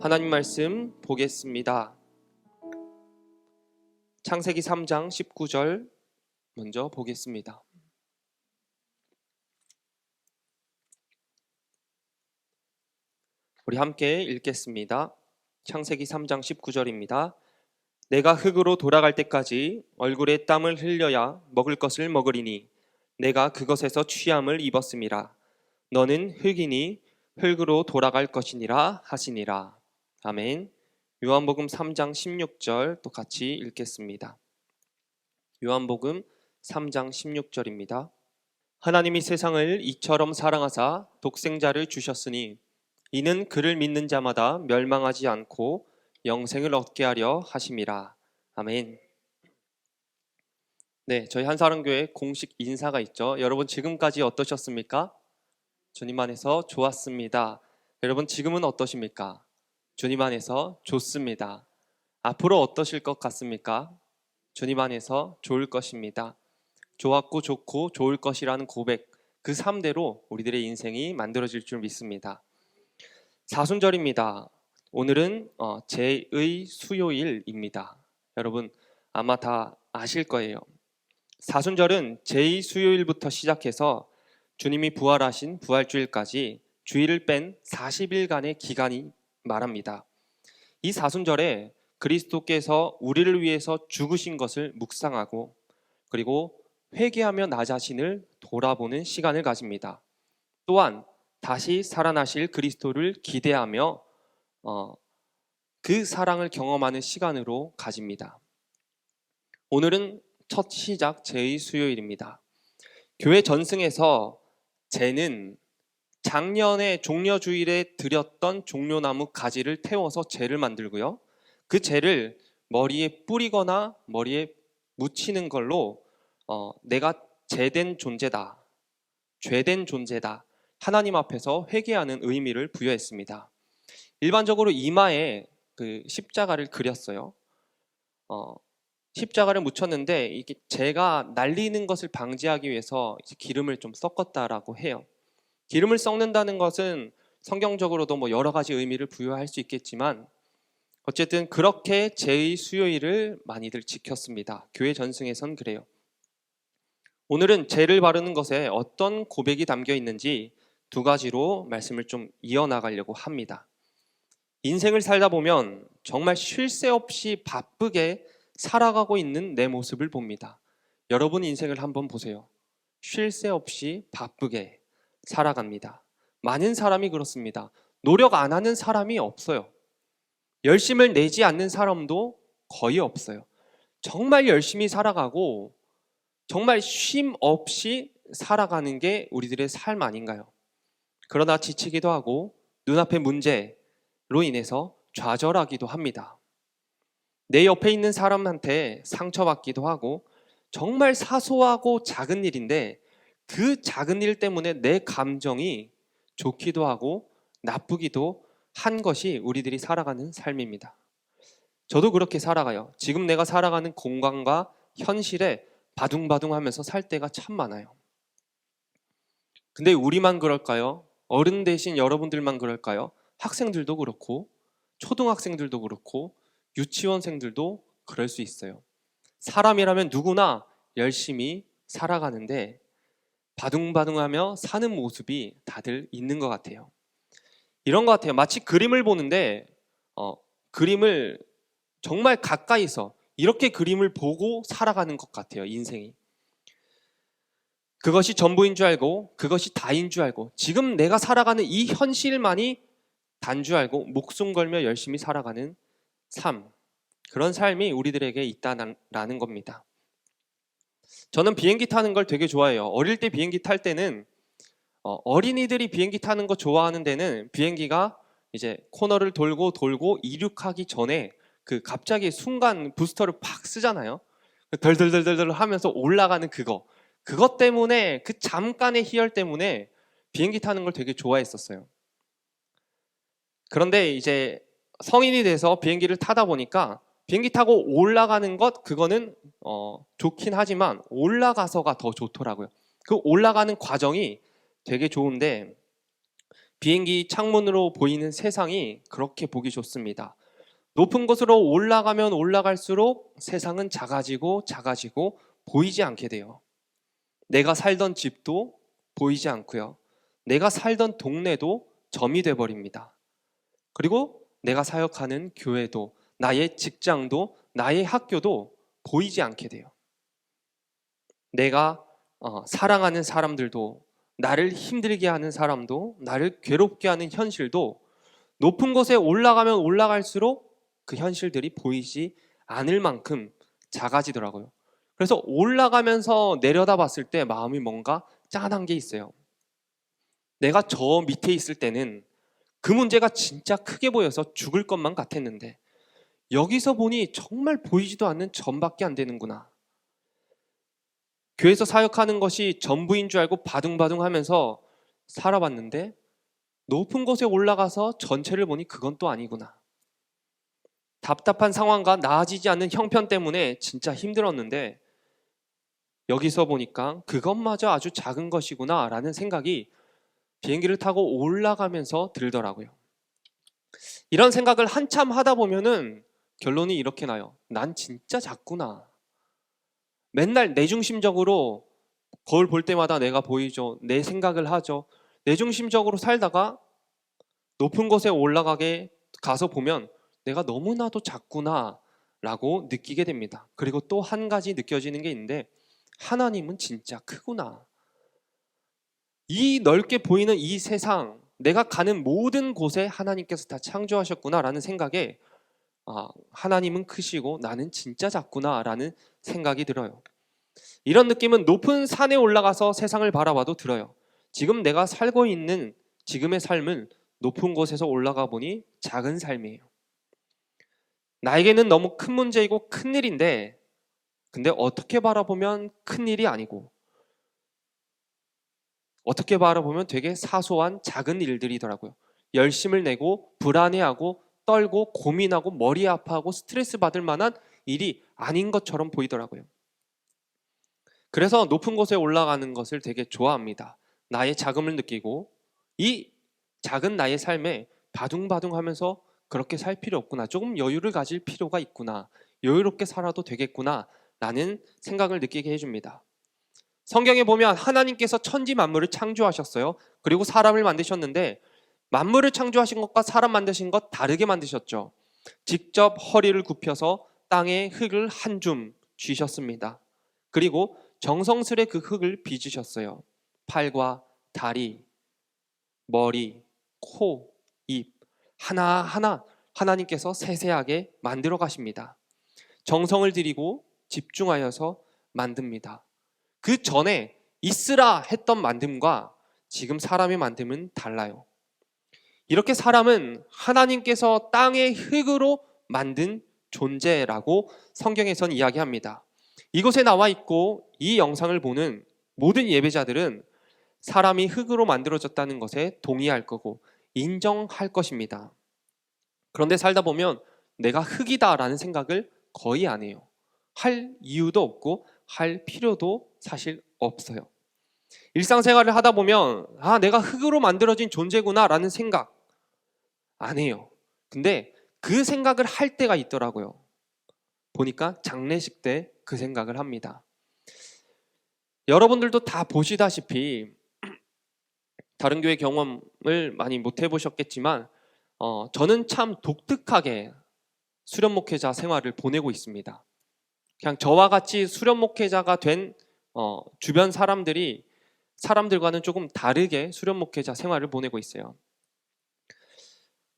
하나님 말씀 보겠습니다. 창세기 3장 19절 먼저 보겠습니다. 우리 함께 읽겠습니다. 창세기 3장 19절입니다. 내가 흙으로 돌아갈 때까지 얼굴에 땀을 흘려야 먹을 것을 먹으리니 내가 그것에서 취함을 입었음이라. 너는 흙이니 흙으로 돌아갈 것이니라 하시니라. 아멘. 요한복음 3장 16절 또 같이 읽겠습니다. 요한복음 3장 16절입니다. 하나님이 세상을 이처럼 사랑하사 독생자를 주셨으니 이는 그를 믿는 자마다 멸망하지 않고 영생을 얻게 하려 하심이라. 아멘. 네, 저희 한사랑교회 공식 인사가 있죠. 여러분 지금까지 어떠셨습니까? 주님 안에서 좋았습니다. 여러분 지금은 어떠십니까? 주님 안에서 좋습니다. 앞으로 어떠실 것 같습니까? 주님 안에서 좋을 것입니다. 좋았고 좋고 좋을 것이라는 고백, 그 삶대로 우리들의 인생이 만들어질 줄 믿습니다. 사순절입니다. 오늘은 제의 수요일입니다. 여러분 아마 다 아실 거예요. 사순절은 제의 수요일부터 시작해서 주님이 부활하신 부활주일까지 주일을 뺀 40일간의 기간이 말합니다. 이 사순절에 그리스도께서 우리를 위해서 죽으신 것을 묵상하고 그리고 회개하며 나 자신을 돌아보는 시간을 가집니다. 또한 다시 살아나실 그리스도를 기대하며 그 사랑을 경험하는 시간으로 가집니다. 오늘은 첫 시작 제의 수요일입니다. 교회 전승에서 제는 작년에 종려주일에 드렸던 종려나무 가지를 태워서 제를 만들고요. 그 제를 머리에 뿌리거나 머리에 묻히는 걸로 내가 죄된 존재다, 죄된 존재다, 하나님 앞에서 회개하는 의미를 부여했습니다. 일반적으로 이마에 그 십자가를 그렸어요. 십자가를 묻혔는데 이게 제가 날리는 것을 방지하기 위해서 기름을 좀 섞었다라고 해요. 기름을 섞는다는 것은 성경적으로도 여러 가지 의미를 부여할 수 있겠지만 어쨌든 그렇게 제의 수요일을 많이들 지켰습니다. 교회 전승에선 그래요. 오늘은 제를 바르는 것에 어떤 고백이 담겨 있는지 두 가지로 말씀을 좀 이어나가려고 합니다. 인생을 살다 보면 정말 쉴 새 없이 바쁘게 살아가고 있는 내 모습을 봅니다. 여러분 인생을 한번 보세요. 쉴 새 없이 바쁘게 살아갑니다. 많은 사람이 그렇습니다. 노력 안 하는 사람이 없어요. 열심을 내지 않는 사람도 거의 없어요. 정말 열심히 살아가고 정말 쉼 없이 살아가는 게 우리들의 삶 아닌가요? 그러나 지치기도 하고 눈앞의 문제로 인해서 좌절하기도 합니다. 내 옆에 있는 사람한테 상처받기도 하고 정말 사소하고 작은 일인데 그 작은 일 때문에 내 감정이 좋기도 하고 나쁘기도 한 것이 우리들이 살아가는 삶입니다. 저도 그렇게 살아가요. 지금 내가 살아가는 공간과 현실에 바둥바둥하면서 살 때가 참 많아요. 근데 우리만 그럴까요? 어른 대신 여러분들만 그럴까요? 학생들도 그렇고 초등학생들도 그렇고 유치원생들도 그럴 수 있어요. 사람이라면 누구나 열심히 살아가는데 바둥바둥하며 사는 모습이 다들 있는 것 같아요. 이런 것 같아요. 마치 그림을 보는데 그림을 정말 가까이서 이렇게 그림을 보고 살아가는 것 같아요. 인생이. 그것이 전부인 줄 알고 그것이 다인 줄 알고 지금 내가 살아가는 이 현실만이 단 줄 알고 목숨 걸며 열심히 살아가는 삶, 그런 삶이 우리들에게 있다라는 겁니다. 저는 비행기 타는 걸 되게 좋아해요. 어릴 때 비행기 탈 때는 어린이들이 비행기 타는 거 좋아하는 데는 비행기가 이제 코너를 돌고 이륙하기 전에 그 갑자기 순간 부스터를 팍 쓰잖아요. 덜덜덜덜 하면서 올라가는 그것 때문에, 그 잠깐의 희열 때문에 비행기 타는 걸 되게 좋아했었어요. 그런데 이제 성인이 돼서 비행기를 타다 보니까 비행기 타고 올라가는 것, 그거는 좋긴 하지만 올라가서가 더 좋더라고요. 그 올라가는 과정이 되게 좋은데 비행기 창문으로 보이는 세상이 그렇게 보기 좋습니다. 높은 곳으로 올라가면 올라갈수록 세상은 작아지고 작아지고 보이지 않게 돼요. 내가 살던 집도 보이지 않고요. 내가 살던 동네도 점이 돼 버립니다. 그리고 내가 사역하는 교회도, 나의 직장도, 나의 학교도 보이지 않게 돼요. 내가 사랑하는 사람들도, 나를 힘들게 하는 사람도, 나를 괴롭게 하는 현실도 높은 곳에 올라가면 올라갈수록 그 현실들이 보이지 않을 만큼 작아지더라고요. 그래서 올라가면서 내려다 봤을 때 마음이 뭔가 짠한 게 있어요. 내가 저 밑에 있을 때는 그 문제가 진짜 크게 보여서 죽을 것만 같았는데 여기서 보니 정말 보이지도 않는 점밖에 안 되는구나. 교회에서 사역하는 것이 전부인 줄 알고 바둥바둥 하면서 살아봤는데 높은 곳에 올라가서 전체를 보니 그건 또 아니구나. 답답한 상황과 나아지지 않는 형편 때문에 진짜 힘들었는데 여기서 보니까 그것마저 아주 작은 것이구나 라는 생각이 비행기를 타고 올라가면서 들더라고요. 이런 생각을 한참 하다 보면은 결론이 이렇게 나요. 난 진짜 작구나. 맨날 내중심적으로 거울 볼 때마다 내가 보이죠. 내 생각을 하죠. 내중심적으로 살다가 높은 곳에 올라가게 가서 보면 내가 너무나도 작구나 라고 느끼게 됩니다. 그리고 또 한 가지 느껴지는 게 있는데 하나님은 진짜 크구나. 이 넓게 보이는 이 세상, 내가 가는 모든 곳에 하나님께서 다 창조하셨구나 라는 생각에 하나님은 크시고 나는 진짜 작구나 라는 생각이 들어요. 이런 느낌은 높은 산에 올라가서 세상을 바라봐도 들어요. 지금 내가 살고 있는 지금의 삶은 높은 곳에서 올라가 보니 작은 삶이에요. 나에게는 너무 큰 문제이고 큰 일인데 근데 어떻게 바라보면 큰 일이 아니고 어떻게 바라보면 되게 사소한 작은 일들이더라고요. 열심을 내고 불안해하고 떨고 고민하고 머리 아파하고 스트레스 받을 만한 일이 아닌 것처럼 보이더라고요. 그래서 높은 곳에 올라가는 것을 되게 좋아합니다. 나의 자금을 느끼고 이 작은 나의 삶에 바둥바둥하면서 그렇게 살 필요 없구나. 조금 여유를 가질 필요가 있구나. 여유롭게 살아도 되겠구나 라는 생각을 느끼게 해줍니다. 성경에 보면 하나님께서 천지 만물을 창조하셨어요. 그리고 사람을 만드셨는데 만물을 창조하신 것과 사람 만드신 것 다르게 만드셨죠. 직접 허리를 굽혀서 땅에 흙을 한 줌 쥐셨습니다. 그리고 정성스레 그 흙을 빚으셨어요. 팔과 다리, 머리, 코, 입 하나하나 하나님께서 세세하게 만들어 가십니다. 정성을 들이고 집중하여서 만듭니다. 그 전에 있으라 했던 만듦과 지금 사람의 만듦은 달라요. 이렇게 사람은 하나님께서 땅의 흙으로 만든 존재라고 성경에선 이야기합니다. 이곳에 나와 있고 이 영상을 보는 모든 예배자들은 사람이 흙으로 만들어졌다는 것에 동의할 거고 인정할 것입니다. 그런데 살다 보면 내가 흙이다라는 생각을 거의 안 해요. 할 이유도 없고 할 필요도 사실 없어요. 일상생활을 하다 보면 내가 흙으로 만들어진 존재구나라는 생각 안 해요. 근데 그 생각을 할 때가 있더라고요. 보니까 장례식 때 그 생각을 합니다. 여러분들도 다 보시다시피 다른 교회 경험을 많이 못 해보셨겠지만 저는 참 독특하게 수련 목회자 생활을 보내고 있습니다. 그냥 저와 같이 수련 목회자가 된 주변 사람들과는 조금 다르게 수련 목회자 생활을 보내고 있어요.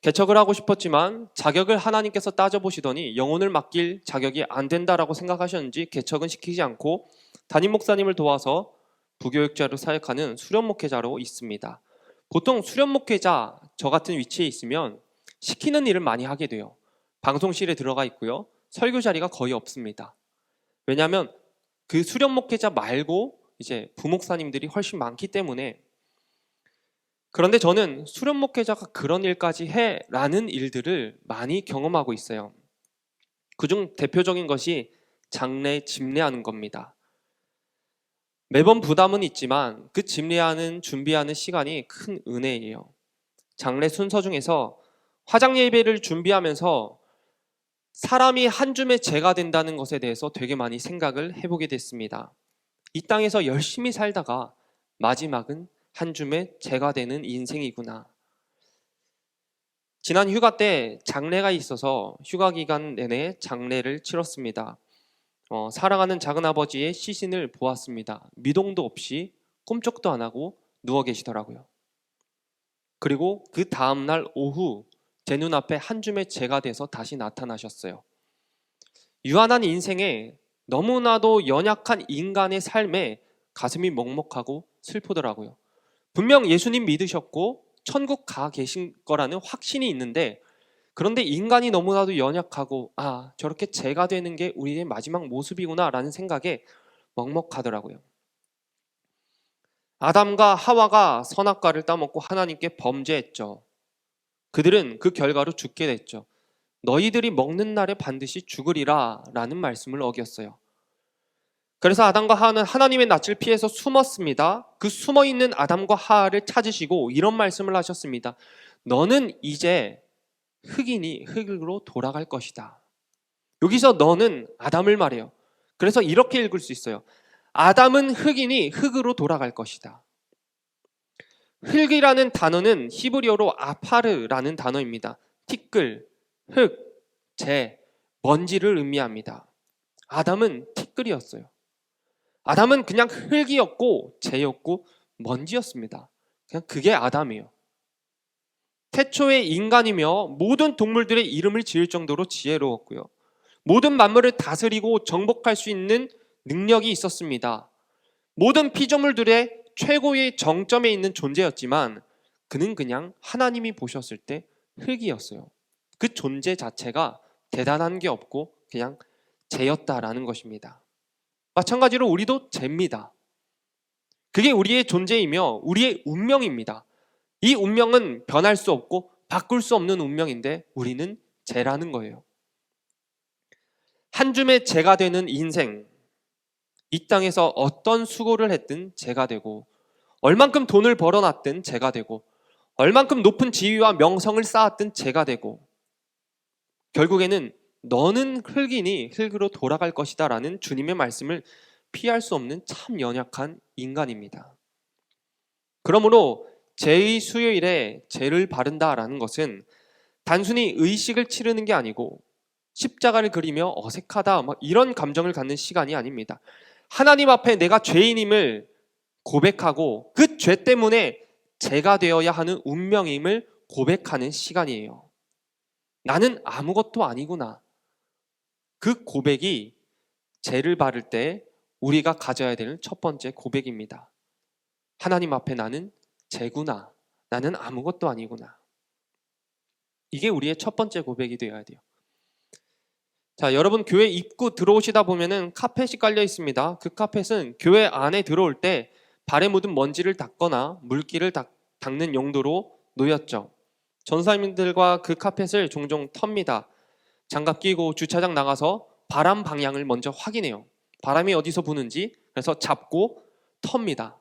개척을 하고 싶었지만 자격을 하나님께서 따져보시더니 영혼을 맡길 자격이 안 된다라고 생각하셨는지 개척은 시키지 않고 담임 목사님을 도와서 부교육자로 사역하는 수련 목회자로 있습니다. 보통 수련 목회자 저 같은 위치에 있으면 시키는 일을 많이 하게 돼요. 방송실에 들어가 있고요. 설교 자리가 거의 없습니다. 왜냐하면 그 수련 목회자 말고 이제 부목사님들이 훨씬 많기 때문에. 그런데 저는 수련 목회자가 그런 일까지 해라는 일들을 많이 경험하고 있어요. 그중 대표적인 것이 장례 집례하는 겁니다. 매번 부담은 있지만 그 집례하는 준비하는 시간이 큰 은혜예요. 장례 순서 중에서 화장 예배를 준비하면서 사람이 한 줌의 재가 된다는 것에 대해서 되게 많이 생각을 해보게 됐습니다. 이 땅에서 열심히 살다가 마지막은 한 줌의 재가 되는 인생이구나. 지난 휴가 때 장례가 있어서 휴가 기간 내내 장례를 치렀습니다. 사랑하는 작은아버지의 시신을 보았습니다. 미동도 없이 꿈쩍도 안 하고 누워 계시더라고요. 그리고 그 다음날 오후 제 눈앞에 한 줌의 재가 돼서 다시 나타나셨어요. 유한한 인생에 너무나도 연약한 인간의 삶에 가슴이 먹먹하고 슬프더라고요. 분명 예수님 믿으셨고 천국 가 계신 거라는 확신이 있는데, 그런데 인간이 너무나도 연약하고 저렇게 재가 되는 게 우리의 마지막 모습이구나 라는 생각에 먹먹하더라고요. 아담과 하와가 선악과를 따먹고 하나님께 범죄했죠. 그들은 그 결과로 죽게 됐죠. 너희들이 먹는 날에 반드시 죽으리라 라는 말씀을 어겼어요. 그래서 아담과 하와는 하나님의 낯을 피해서 숨었습니다. 그 숨어있는 아담과 하와를 찾으시고 이런 말씀을 하셨습니다. 너는 이제 흙이니 흙으로 돌아갈 것이다. 여기서 너는 아담을 말해요. 그래서 이렇게 읽을 수 있어요. 아담은 흙이니 흙으로 돌아갈 것이다. 흙이라는 단어는 히브리어로 아파르라는 단어입니다. 티끌, 흙, 재, 먼지를 의미합니다. 아담은 티끌이었어요. 아담은 그냥 흙이었고 재였고 먼지였습니다. 그냥 그게 아담이에요. 태초의 인간이며 모든 동물들의 이름을 지을 정도로 지혜로웠고요. 모든 만물을 다스리고 정복할 수 있는 능력이 있었습니다. 모든 피조물들의 최고의 정점에 있는 존재였지만 그는 그냥 하나님이 보셨을 때 흙이었어요. 그 존재 자체가 대단한 게 없고 그냥 재였다라는 것입니다. 마찬가지로 우리도 재입니다. 그게 우리의 존재이며 우리의 운명입니다. 이 운명은 변할 수 없고 바꿀 수 없는 운명인데 우리는 재라는 거예요. 한 줌의 재가 되는 인생, 이 땅에서 어떤 수고를 했든 재가 되고, 얼만큼 돈을 벌어놨든 재가 되고, 얼만큼 높은 지위와 명성을 쌓았든 재가 되고, 결국에는 너는 흙이니 흙으로 돌아갈 것이다 라는 주님의 말씀을 피할 수 없는 참 연약한 인간입니다. 그러므로 제의 수요일에 제를 바른다라는 것은 단순히 의식을 치르는 게 아니고 십자가를 그리며 어색하다 이런 감정을 갖는 시간이 아닙니다. 하나님 앞에 내가 죄인임을 고백하고 그 죄 때문에 죄가 되어야 하는 운명임을 고백하는 시간이에요. 나는 아무것도 아니구나. 그 고백이 죄를 바를 때 우리가 가져야 되는 첫 번째 고백입니다. 하나님 앞에 나는 죄구나. 나는 아무것도 아니구나. 이게 우리의 첫 번째 고백이 되어야 돼요. 자, 여러분 교회 입구 들어오시다 보면은 카펫이 깔려 있습니다. 그 카펫은 교회 안에 들어올 때 발에 묻은 먼지를 닦거나 물기를 닦는 용도로 놓였죠. 전사님들과 그 카펫을 종종 텁니다. 장갑 끼고 주차장 나가서 바람 방향을 먼저 확인해요. 바람이 어디서 부는지. 그래서 잡고 텁니다.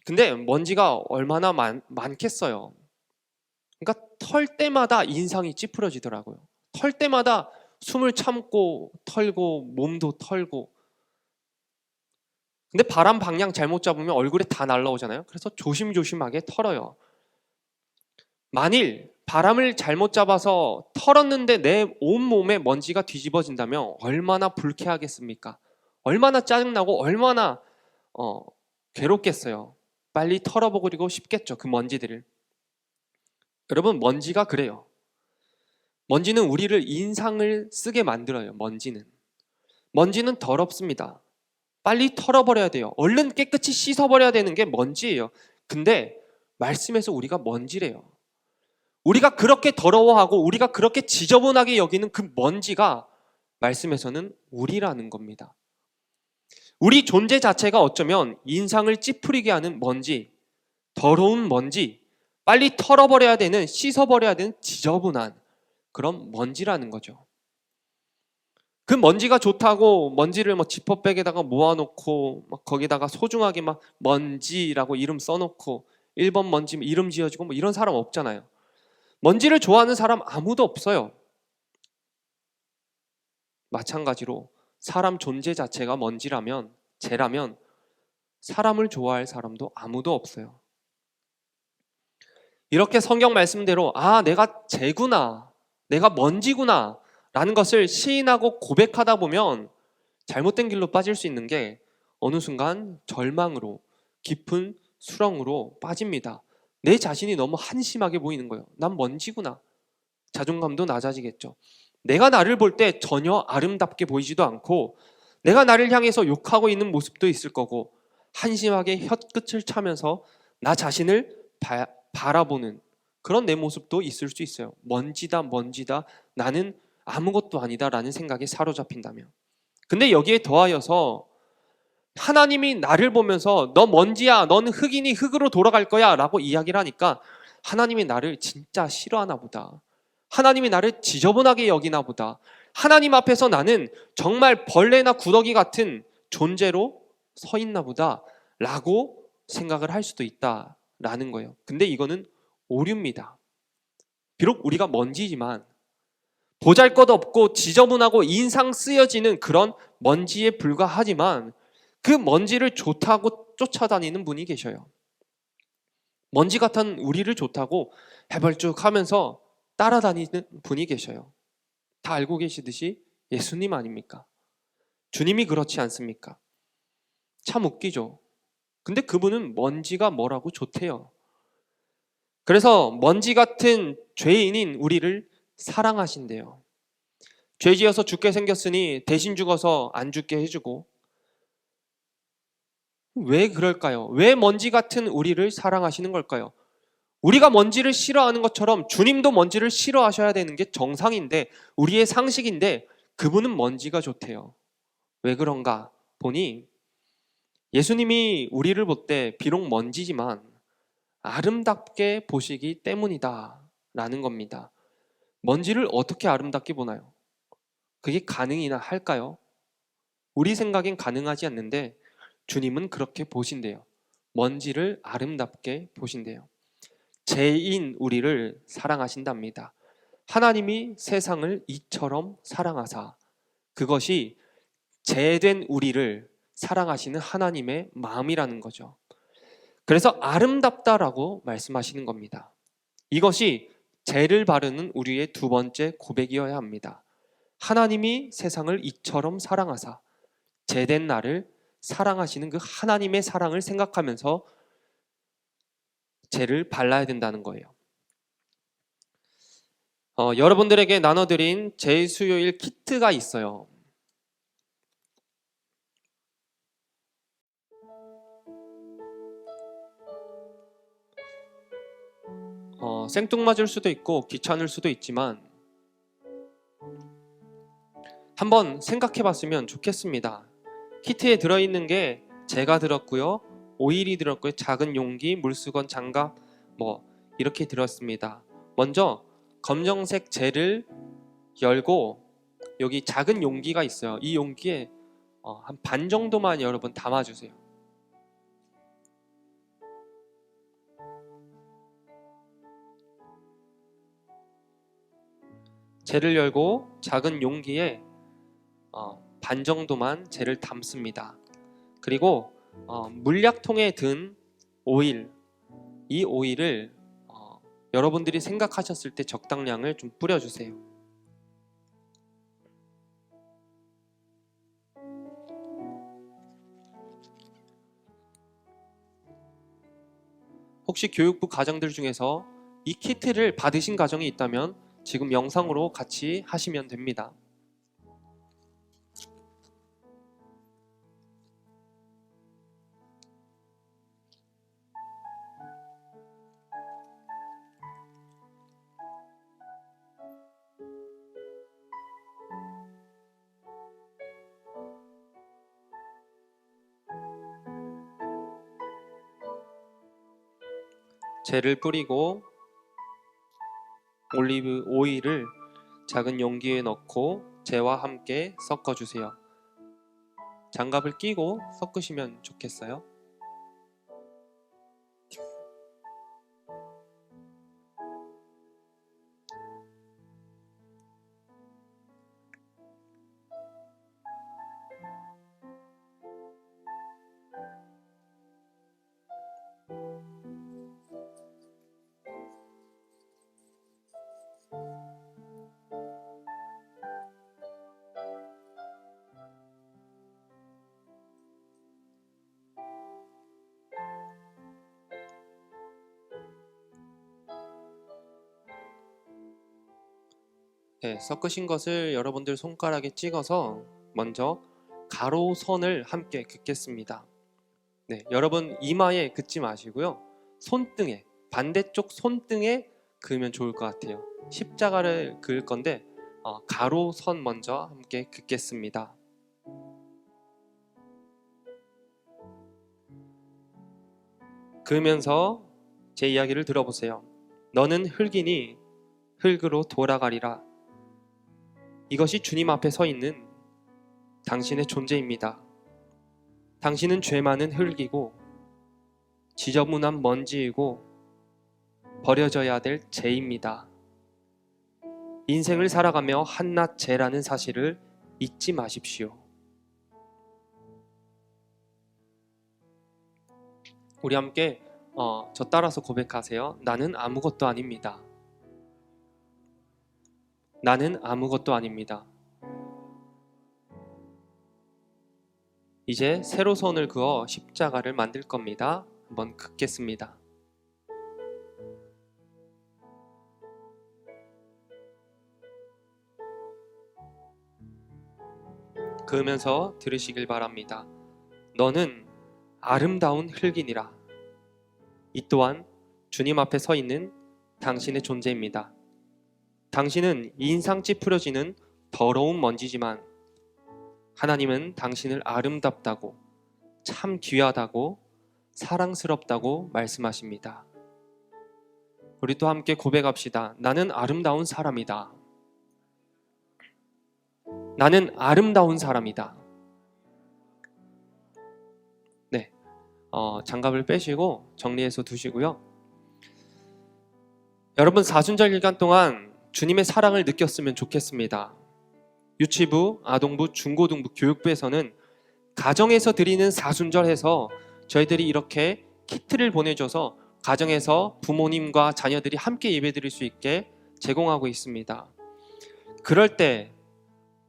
근데 먼지가 얼마나 많겠어요. 그러니까 털 때마다 인상이 찌푸려지더라고요. 털 때마다 숨을 참고 털고 몸도 털고. 근데 바람 방향 잘못 잡으면 얼굴에 다 날라오잖아요. 그래서 조심조심하게 털어요. 만일 바람을 잘못 잡아서 털었는데 내 온몸에 먼지가 뒤집어진다면 얼마나 불쾌하겠습니까? 얼마나 짜증나고 얼마나 괴롭겠어요. 빨리 털어버리고 싶겠죠, 그 먼지들을. 여러분, 먼지가 그래요. 먼지는 우리를 인상을 쓰게 만들어요. 먼지는 더럽습니다. 빨리 털어버려야 돼요. 얼른 깨끗이 씻어버려야 되는 게 먼지예요. 근데 말씀에서 우리가 먼지래요. 우리가 그렇게 더러워하고 우리가 그렇게 지저분하게 여기는 그 먼지가 말씀에서는 우리라는 겁니다. 우리 존재 자체가 어쩌면 인상을 찌푸리게 하는 먼지, 더러운 먼지, 빨리 털어버려야 되는, 씻어버려야 되는 지저분한 그런 먼지라는 거죠. 그 먼지가 좋다고 먼지를 지퍼백에다가 모아놓고 거기다가 소중하게 먼지라고 이름 써놓고 1번 먼지 이름 지어주고 뭐 이런 사람 없잖아요. 먼지를 좋아하는 사람 아무도 없어요. 마찬가지로 사람 존재 자체가 먼지라면, 재라면 사람을 좋아할 사람도 아무도 없어요. 이렇게 성경 말씀대로 내가 재구나, 내가 먼지구나 라는 것을 시인하고 고백하다 보면 잘못된 길로 빠질 수 있는 게 어느 순간 절망으로, 깊은 수렁으로 빠집니다. 내 자신이 너무 한심하게 보이는 거예요. 난 먼지구나. 자존감도 낮아지겠죠. 내가 나를 볼 때 전혀 아름답게 보이지도 않고 내가 나를 향해서 욕하고 있는 모습도 있을 거고 한심하게 혀끝을 차면서 나 자신을 바라보는 그런 내 모습도 있을 수 있어요. 먼지다, 나는 아무것도 아니다 라는 생각에 사로잡힌다면. 근데 여기에 더하여서 하나님이 나를 보면서 너 먼지야, 너는 흙이니 흙으로 돌아갈 거야 라고 이야기를 하니까 하나님이 나를 진짜 싫어하나 보다. 하나님이 나를 지저분하게 여기나 보다. 하나님 앞에서 나는 정말 벌레나 구더기 같은 존재로 서 있나 보다 라고 생각을 할 수도 있다라는 거예요. 근데 이거는 오류입니다. 비록 우리가 먼지지만 보잘것없고 지저분하고 인상 쓰여지는 그런 먼지에 불과하지만 그 먼지를 좋다고 쫓아다니는 분이 계셔요. 먼지 같은 우리를 좋다고 해벌쭉하면서 따라다니는 분이 계셔요. 다 알고 계시듯이 예수님 아닙니까? 주님이 그렇지 않습니까? 참 웃기죠. 근데 그분은 먼지가 뭐라고 좋대요. 그래서 먼지 같은 죄인인 우리를 사랑하신대요. 죄 지어서 죽게 생겼으니 대신 죽어서 안 죽게 해주고. 왜 그럴까요? 왜 먼지 같은 우리를 사랑하시는 걸까요? 우리가 먼지를 싫어하는 것처럼 주님도 먼지를 싫어하셔야 되는 게 정상인데, 우리의 상식인데 그분은 먼지가 좋대요. 왜 그런가 보니 예수님이 우리를 볼 때 비록 먼지지만 아름답게 보시기 때문이다 라는 겁니다. 먼지를 어떻게 아름답게 보나요? 그게 가능이나 할까요? 우리 생각엔 가능하지 않는데 주님은 그렇게 보신대요. 먼지를 아름답게 보신대요. 죄인 우리를 사랑하신답니다. 하나님이 세상을 이처럼 사랑하사, 그것이 죄된 우리를 사랑하시는 하나님의 마음이라는 거죠. 그래서 아름답다라고 말씀하시는 겁니다. 이것이 죄를 바르는 우리의 두 번째 고백이어야 합니다. 하나님이 세상을 이처럼 사랑하사 죄된 나를 사랑하시는 그 하나님의 사랑을 생각하면서 죄를 발라야 된다는 거예요. 여러분들에게 나눠드린 제수요일 키트가 있어요. 생뚱맞을 수도 있고 귀찮을 수도 있지만 한번 생각해 봤으면 좋겠습니다. 키트에 들어있는 게 재가 들었고요, 오일이 들었고요, 작은 용기, 물수건, 장갑 이렇게 들었습니다. 먼저 검정색 재를 열고 여기 작은 용기가 있어요. 이 용기에 한 반 정도만 여러분 담아주세요. 재를 열고 작은 용기에 반 정도만 재를 담습니다. 그리고 물약통에 든 오일, 이 오일을 여러분들이 생각하셨을 때 적당량을 좀 뿌려주세요. 혹시 교육부 가정들 중에서 이 키트를 받으신 가정이 있다면 지금 영상으로 같이 하시면 됩니다. 재를 뿌리고 올리브 오일을 작은 용기에 넣고 재와 함께 섞어주세요. 장갑을 끼고 섞으시면 좋겠어요. 네, 섞으신 것을 여러분들 손가락에 찍어서 먼저 가로선을 함께 긋겠습니다. 네, 여러분 이마에 긋지 마시고요. 손등에, 반대쪽 손등에 그으면 좋을 것 같아요. 십자가를 그을 건데 가로선 먼저 함께 긋겠습니다. 그으면서 제 이야기를 들어보세요. 너는 흙이니 흙으로 돌아가리라. 이것이 주님 앞에 서 있는 당신의 존재입니다. 당신은 죄 많은 흙이고 지저분한 먼지이고 버려져야 될 죄입니다. 인생을 살아가며 한낱 죄라는 사실을 잊지 마십시오. 우리 함께 저 따라서 고백하세요. 나는 아무것도 아닙니다. 나는 아무것도 아닙니다. 이제 세로선을 그어 십자가를 만들 겁니다. 한번 긋겠습니다. 그으면서 들으시길 바랍니다. 너는 아름다운 흙이니라. 이 또한 주님 앞에 서 있는 당신의 존재입니다. 당신은 인상 찌푸려지는 더러운 먼지지만 하나님은 당신을 아름답다고, 참 귀하다고, 사랑스럽다고 말씀하십니다. 우리 또 함께 고백합시다. 나는 아름다운 사람이다. 나는 아름다운 사람이다. 네, 장갑을 빼시고 정리해서 두시고요. 여러분 사순절 기간 동안 주님의 사랑을 느꼈으면 좋겠습니다. 유치부, 아동부, 중고등부, 교육부에서는 가정에서 드리는 사순절 해서 저희들이 이렇게 키트를 보내줘서 가정에서 부모님과 자녀들이 함께 예배드릴 수 있게 제공하고 있습니다. 그럴 때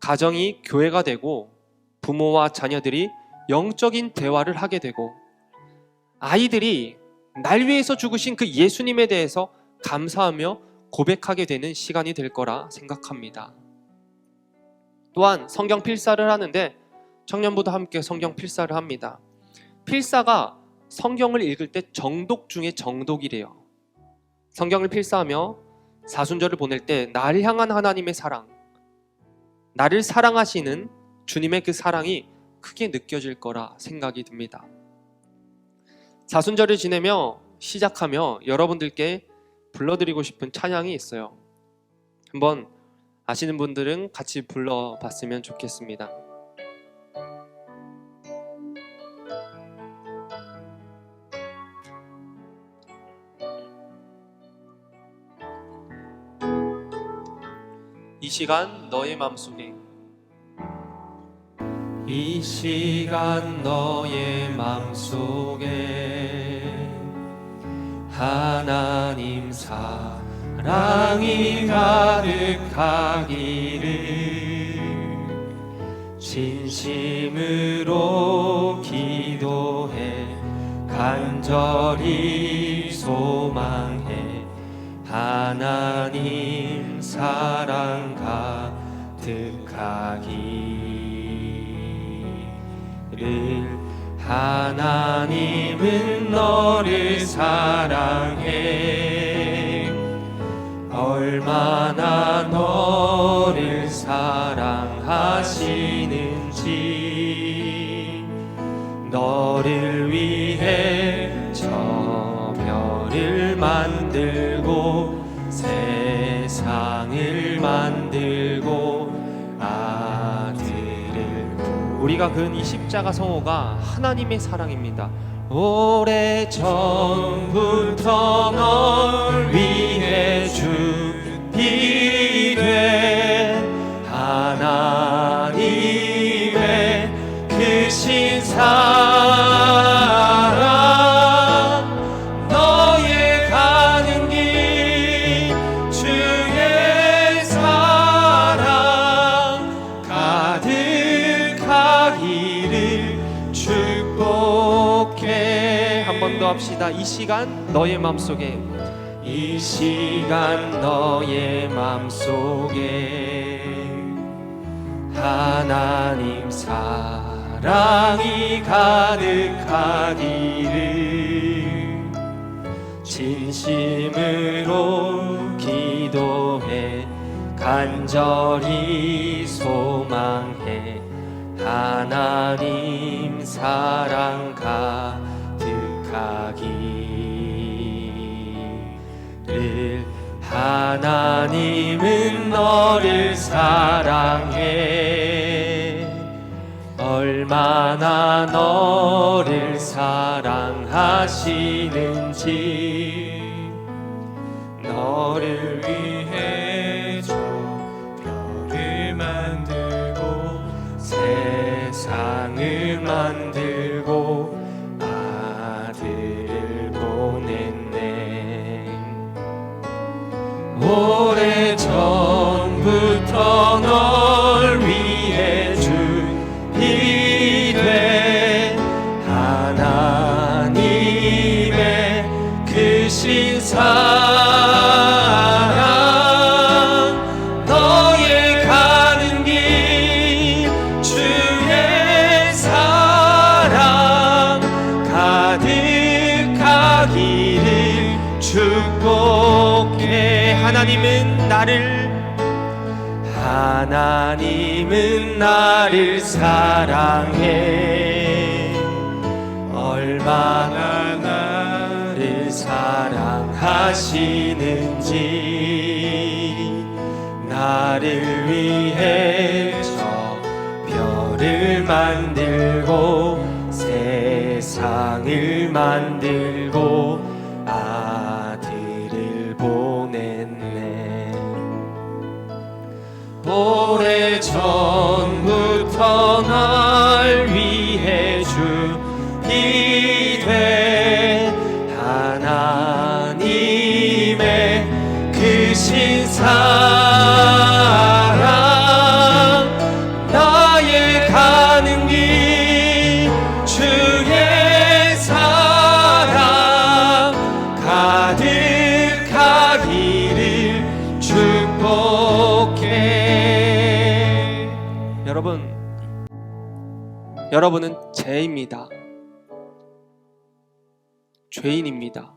가정이 교회가 되고 부모와 자녀들이 영적인 대화를 하게 되고 아이들이 날 위해서 죽으신 그 예수님에 대해서 감사하며 고백하게 되는 시간이 될 거라 생각합니다. 또한 성경 필사를 하는데 청년부도 함께 성경 필사를 합니다. 필사가 성경을 읽을 때 정독 중에 정독이래요. 성경을 필사하며 사순절을 보낼 때 나를 향한 하나님의 사랑, 나를 사랑하시는 주님의 그 사랑이 크게 느껴질 거라 생각이 듭니다. 사순절을 지내며 시작하며 여러분들께 불러드리고 싶은 찬양이 있어요. 한번 아시는 분들은 같이 불러봤으면 좋겠습니다. 이 시간 너의 맘속에, 이 시간 너의 맘속에 하나님 사랑이 가득하기를 진심으로 기도해 간절히 소망해 하나님 사랑 가득하기를. 하나님은 너를 사랑해 얼마나 너를 사랑하시는지 너를 위해 저 별을 만들고 세상을 만들고 우리가 그은 이 십자가 성호가 하나님의 사랑입니다. 오래전부터 널 위해 준비된 하나님의 크신 사랑 너의 가는 길 주의 사랑 가득하기를 축복해. 한 번 더 합시다. 이 시간 너의 맘속에, 이 시간 너의 맘속에 하나님 사랑이 가득하기를 진심으로 기도해 간절히 소망해 하나님 사랑 가득하기를. 하나님은 너를 사랑해 얼마나 너를 사랑하시는지 너를 위해 저 별을 만들고 세상을 만들고 아들을 보냈네. 오래전부터 널 위해 준비된 하나님의 크신 사랑 너의 가는 길 주의 사랑 가득하기를 축복해. 하나님은 나를 사랑해 얼마나 나를 사랑하시는지 나를 위해 저 별을 만들고 세상을 만들고 아들을 보냈네. 오래전부터 날 위해 준비된 하나님의 크신 사랑 나의 가는 길 주의 사랑 가득하기를 축복해. 여러분은 죄입니다. 죄인입니다.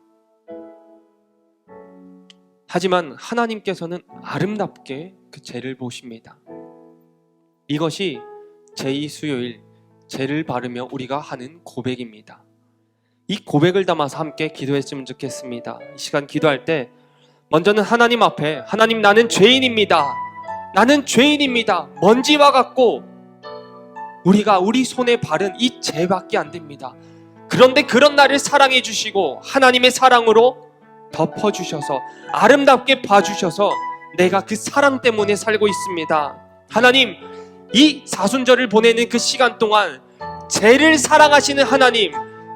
하지만 하나님께서는 아름답게 그 죄를 보십니다. 이것이 제2수요일 죄를 바르며 우리가 하는 고백입니다. 이 고백을 담아서 함께 기도했으면 좋겠습니다. 이 시간 기도할 때 먼저는 하나님 앞에 하나님 나는 죄인입니다. 나는 죄인입니다. 먼지와 같고 우리가 우리 손에 바른 이 죄밖에 안 됩니다. 그런데 그런 나를 사랑해 주시고 하나님의 사랑으로 덮어주셔서 아름답게 봐주셔서 내가 그 사랑 때문에 살고 있습니다. 하나님, 이 사순절을 보내는 그 시간 동안 죄를 사랑하시는 하나님,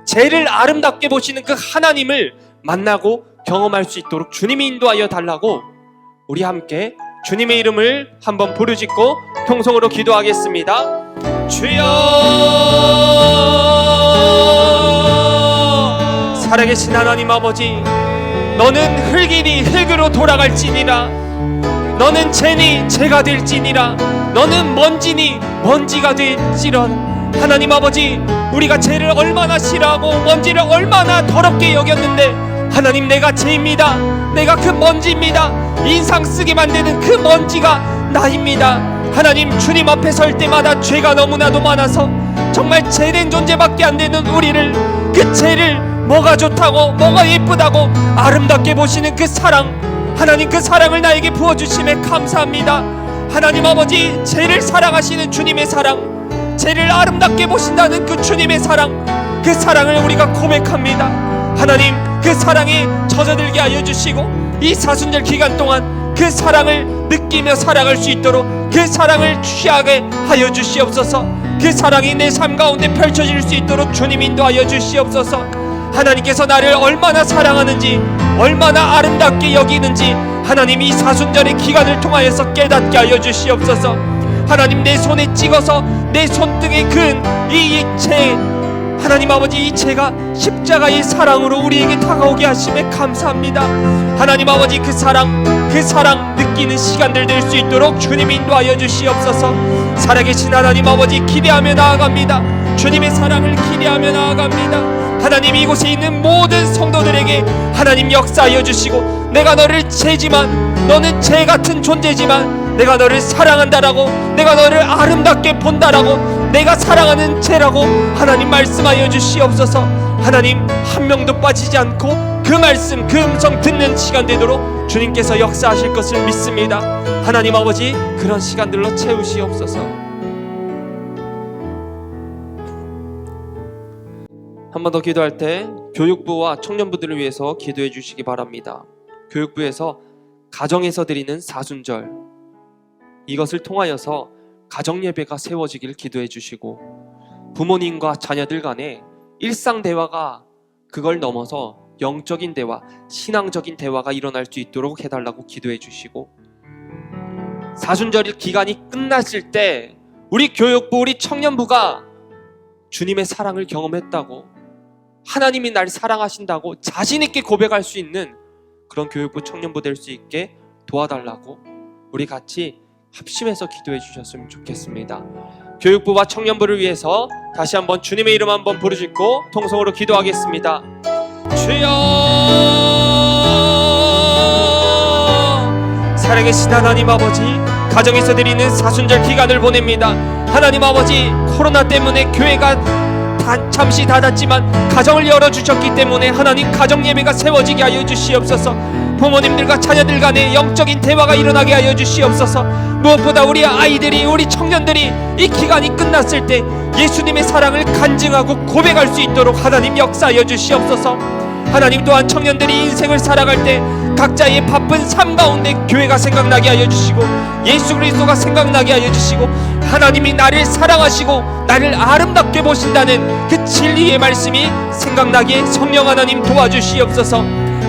죄를 아름답게 보시는 그 하나님을 만나고 경험할 수 있도록 주님이 인도하여 달라고 우리 함께 주님의 이름을 한번 부르짖고 통성으로 기도하겠습니다. 주여, 살아계신 하나님 아버지, 너는 흙이니 흙으로 돌아갈지니라, 너는 죄니 죄가 될지니라, 너는 먼지니 먼지가 될지런. 하나님 아버지, 우리가 죄를 얼마나 싫어하고 먼지를 얼마나 더럽게 여겼는데 하나님, 내가 죄입니다. 내가 그 먼지입니다. 인상 쓰게 만드는 그 먼지가 나입니다. 하나님, 주님 앞에 설 때마다 죄가 너무나도 많아서 정말 죄된 존재밖에 안 되는 우리를, 그 죄를 뭐가 좋다고 뭐가 예쁘다고 아름답게 보시는 그 사랑, 하나님 그 사랑을 나에게 부어주심에 감사합니다. 하나님 아버지, 죄를 사랑하시는 주님의 사랑, 죄를 아름답게 보신다는 그 주님의 사랑, 그 사랑을 우리가 고백합니다. 하나님, 그 사랑에 젖어들게 하여 주시고 이 사순절 기간 동안 그 사랑을 느끼며 살아갈 수 있도록 그 사랑을 취하게 하여 주시옵소서. 그 사랑이 내 삶 가운데 펼쳐질 수 있도록 주님 인도하여 주시옵소서. 하나님께서 나를 얼마나 사랑하는지, 얼마나 아름답게 여기는지 하나님 이 사순절의 기간을 통하여서 깨닫게 하여 주시옵소서. 하나님, 내 손에 찍어서 내 손등에 그은 이 죄, 하나님 아버지, 이 죄가 십자가의 사랑으로 우리에게 다가오게 하심에 감사합니다. 하나님 아버지, 그 사랑 느끼는 시간들 될 수 있도록 주님 인도하여 주시옵소서. 살아계신 하나님 아버지, 기대하며 나아갑니다. 주님의 사랑을 기대하며 나아갑니다. 하나님, 이곳에 있는 모든 성도들에게 하나님 역사하여 주시고, 내가 너를 죄지만, 너는 죄 같은 존재지만 내가 너를 사랑한다라고, 내가 너를 아름답게 본다라고, 내가 사랑하는 죄라고 하나님 말씀하여 주시옵소서. 하나님, 한 명도 빠지지 않고 그 말씀, 그 음성 듣는 시간 되도록 주님께서 역사하실 것을 믿습니다. 하나님 아버지, 그런 시간들로 채우시옵소서. 한 번 더 기도할 때 교육부와 청년부들을 위해서 기도해 주시기 바랍니다. 교육부에서 가정에서 드리는 사순절, 이것을 통하여서 가정예배가 세워지길 기도해 주시고, 부모님과 자녀들 간에 일상 대화가 그걸 넘어서 영적인 대화, 신앙적인 대화가 일어날 수 있도록 해달라고 기도해 주시고, 사순절 기간이 끝났을 때 우리 교육부, 우리 청년부가 주님의 사랑을 경험했다고, 하나님이 날 사랑하신다고 자신 있게 고백할 수 있는 그런 교육부, 청년부 될 수 있게 도와달라고 우리 같이 합심해서 기도해 주셨으면 좋겠습니다. 교육부와 청년부를 위해서 다시 한번 주님의 이름 한번 부르짖고 통성으로 기도하겠습니다. 주여, 살아계신 하나님 아버지, 가정에서 드리는 사순절 기간을 보냅니다. 하나님 아버지, 코로나 때문에 교회가 잠시 닫았지만 가정을 열어주셨기 때문에 하나님, 가정 예배가 세워지게 하여 주시옵소서. 부모님들과 자녀들 간에 영적인 대화가 일어나게 하여 주시옵소서. 무엇보다 우리 아이들이, 우리 청년들이 이 기간이 끝났을 때 예수님의 사랑을 간증하고 고백할 수 있도록 하나님 역사하여 주시옵소서. 하나님, 또한 청년들이 인생을 살아갈 때 각자의 바쁜 삶 가운데 교회가 생각나게 하여 주시고, 예수 그리스도가 생각나게 하여 주시고, 하나님이 나를 사랑하시고 나를 아름답게 보신다는 그 진리의 말씀이 생각나게 성령 하나님 도와주시옵소서.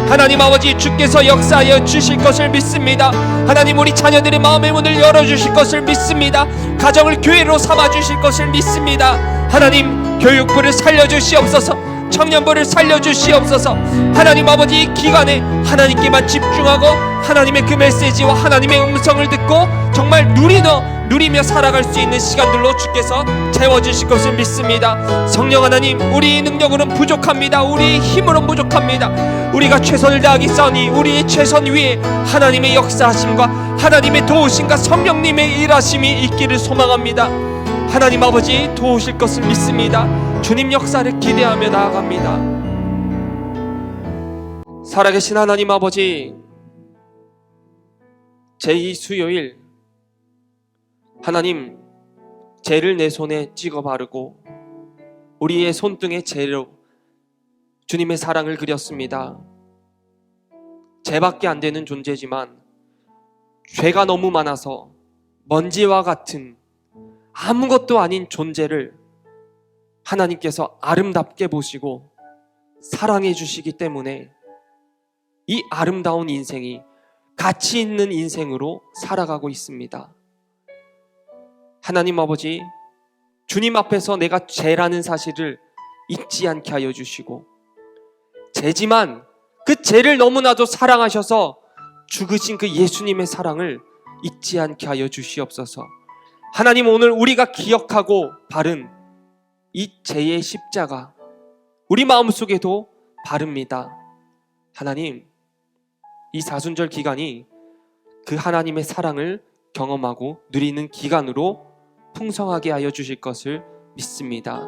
하나님 아버지, 주께서 역사하여 주실 것을 믿습니다. 하나님, 우리 자녀들의 마음의 문을 열어주실 것을 믿습니다. 가정을 교회로 삼아주실 것을 믿습니다. 하나님, 교육부를 살려주시옵소서. 청년부를 살려주시옵소서. 하나님 아버지, 이 기간에 하나님께만 집중하고 하나님의 그 메시지와 하나님의 음성을 듣고 정말 누리며 살아갈 수 있는 시간들로 주께서 채워주실 것을 믿습니다. 성령 하나님, 우리의 능력으로는 부족합니다. 우리의 힘으로는 부족합니다. 우리가 최선을 다하겠사오니 우리의 최선 위에 하나님의 역사하심과 하나님의 도우심과 성령님의 일하심이 있기를 소망합니다. 하나님 아버지, 도우실 것을 믿습니다. 주님 역사를 기대하며 나아갑니다. 살아계신 하나님 아버지, 제2 수요일 하나님, 죄를 내 손에 찍어 바르고 우리의 손등에 죄로 주님의 사랑을 그렸습니다. 죄밖에 안 되는 존재지만 죄가 너무 많아서 먼지와 같은 아무것도 아닌 존재를 하나님께서 아름답게 보시고 사랑해 주시기 때문에 이 아름다운 인생이 가치 있는 인생으로 살아가고 있습니다. 하나님 아버지, 주님 앞에서 내가 죄라는 사실을 잊지 않게 하여 주시고, 죄지만 그 죄를 너무나도 사랑하셔서 죽으신 그 예수님의 사랑을 잊지 않게 하여 주시옵소서. 하나님, 오늘 우리가 기억하고 바른 이 죄의 십자가 우리 마음속에도 바릅니다. 하나님, 이 사순절 기간이 그 하나님의 사랑을 경험하고 누리는 기간으로 풍성하게 하여 주실 것을 믿습니다.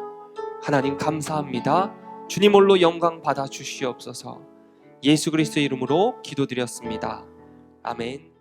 하나님 감사합니다. 주님 홀로 영광 받아 주시옵소서. 예수 그리스도의 이름으로 기도드렸습니다. 아멘.